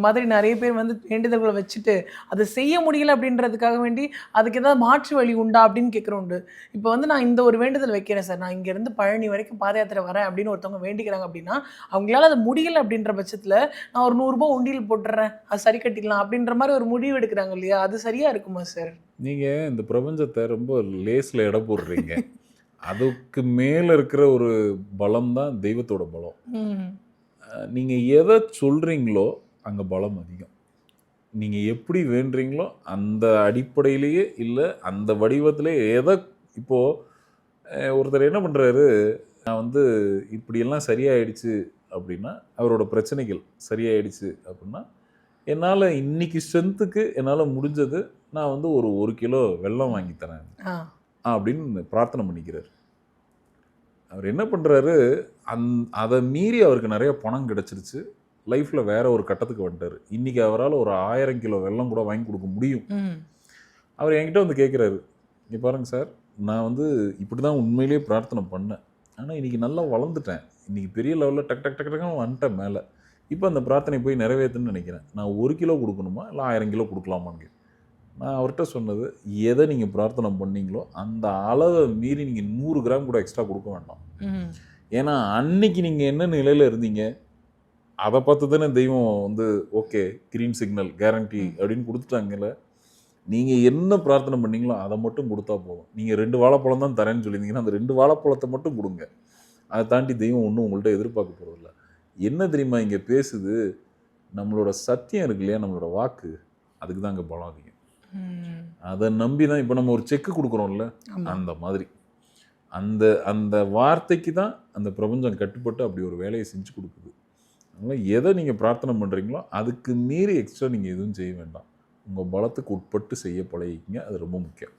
மாதிரி நெறைய பேர் வந்து வேண்டுதல்கள வச்சுட்டு, அத செய்ய முடியல அப்படின்றதுக்காக வேண்டி, அதுக்கு ஏதாவது மாற்று வழி உண்டா அப்படின்னு கேட்கிறோம் உண்டு. இப்ப வந்து நான் இந்த ஒரு வேண்டுதல் வைக்கிறேன் சார். நான் இங்கேருந்து பழனி வரைக்கும் பாத யாத்திரை வரேன் அப்படின்னு ஒருத்தவங்க வேண்டிக்கிறாங்க அப்படின்னா, அவங்களால அது முடியல அப்படின்ற பட்சத்தில, நான் ஒரு ரூ. 100 உண்டியல் போட்டுறேன். அது சரி கட்டிக்கலாம் அப்படின்ற மாரி ஒரு முடிவு எடுக்கிறாங்க இல்லையா? அது சரியா இருக்குமா சார்? நீங்க இந்த பிரபஞ்சத்த ரொம்ப லேஸ்ல எடை போடுறீங்க. அதுக்கு மேல இருக்கிற ஒரு பலம் தான் தெய்வத்தோட பலம். ம். நீங்க எத சொல்றீங்களோ, அங்க பலம் அதிகம். நீங்க எப்படி வேண்டுறீங்களோ, அந்த அடிப்படையிலேயே இல்ல அந்த வடிவத்திலே இப்போ ஒருத்தர் என்ன பண்றாரு, நான் வந்து இப்படியெல்லாம் சரியாயிடுச்சு அப்படின்னா, அவரோட பிரச்சனைகள் சரியாயிடுச்சு அப்படின்னா, என்னால இன்னைக்கு ஸ்ட்ரென்த்துக்கு என்னால முடிஞ்சது, நான் வந்து ஒரு 1 கிலோ வெல்லம் வாங்கி தரேன். ஆ. அப்படின்னு பிரார்த்தனை பண்ணிக்கிறாரு. அவர் என்ன பண்றாரு, அந் அத மீறி அவருக்கு நெறைய பணம் கிடைச்சிருச்சு. லைஃப்ல வேற ஒரு கட்டத்துக்கு வந்துட்டாரு. இன்னைக்கு அவரால ஒரு 1000 கிலோ வெல்லம் கூட வாங்கி குடுக்க முடியும். ம். அவர் என்கிட்ட வந்து கேட்கிறாரு, "இங்க பாருங்க சார், நான் வந்து இப்படி தான் உண்மையிலேயே பிரார்த்தனை பண்ணேன். ஆனா இன்னைக்கு நல்லா வளர்ந்துட்டேன். இன்னைக்கு பெரிய லெவல்ல டக் டக் டக் டக்ன்னு வந்துட்டேன் மேல. இப்ப அந்த பிரார்த்தனைய போய் நிறைவேத்தணும்னு நெனைக்கிறேன். நான் 1 கிலோ குடுக்கணுமா? இல்ல 1000 கிலோ குடுக்கலாமான்னு?" நான் அவர்ட்ட சொன்னது, எத நீங்க பிரார்த்தனை பண்ணீங்களோ, அந்த அளவ மீறி நீங்க 100 கிராம் கூட எக்ஸ்ட்ரா குடுக்க வேண்டாம். ம். ஏன்னா, அன்னைக்கு நீங்க என்ன நிலையில இருந்தீங்க, அத பார்த்து தானே தெய்வம் வந்து ஓகே, கிரீன் சிக்னல், கேரண்டி ம். அப்படின்னு குடுத்துட்டாங்கல்ல. நீங்க என்ன பிரார்த்தனை பண்ணீங்களோ, அத மட்டும் குடுத்தா போதும். நீங்க 2 வாழைப்பழம் தான் தரேன்னு சொல்லியிருந்தீங்கன்னா, அந்த 2 வாழைப்பழத்த மட்டும் குடுங்க. அத தாண்டி தெய்வம் ஒண்ணும் உங்கள்ட்ட எதிர்பார்க்க போறதில்ல. என்ன தெரியுமா இங்க பேசுது? நம்மளோட சத்தியம் இருக்கு இல்லையா? நம்மளோட வாக்கு. அதுக்கு தான் அங்க பலம் அதிகம். ம். அத நம்பி தான் இப்ப நம்ம ஒரு செக் குடுக்குறோம்ல, ஆமா. அந்த மாதிரி. அந்த அந்த வார்த்தைக்கு தான் அந்த பிரபஞ்சம் கட்டுப்பட்டு அப்படி ஒரு வேலைய செஞ்சு குடுக்குது. அதனால எத நீங்க பிரார்த்தனை பண்றீங்களோ, அதுக்கு மீறி எக்ஸ்ட்ரா நீங்க எதுவும் செய்ய வேண்டாம். உங்க பலத்துக்கு உட்பட்டு செய்ய பழகிக்கங்க. அது ரொம்ப முக்கியம்.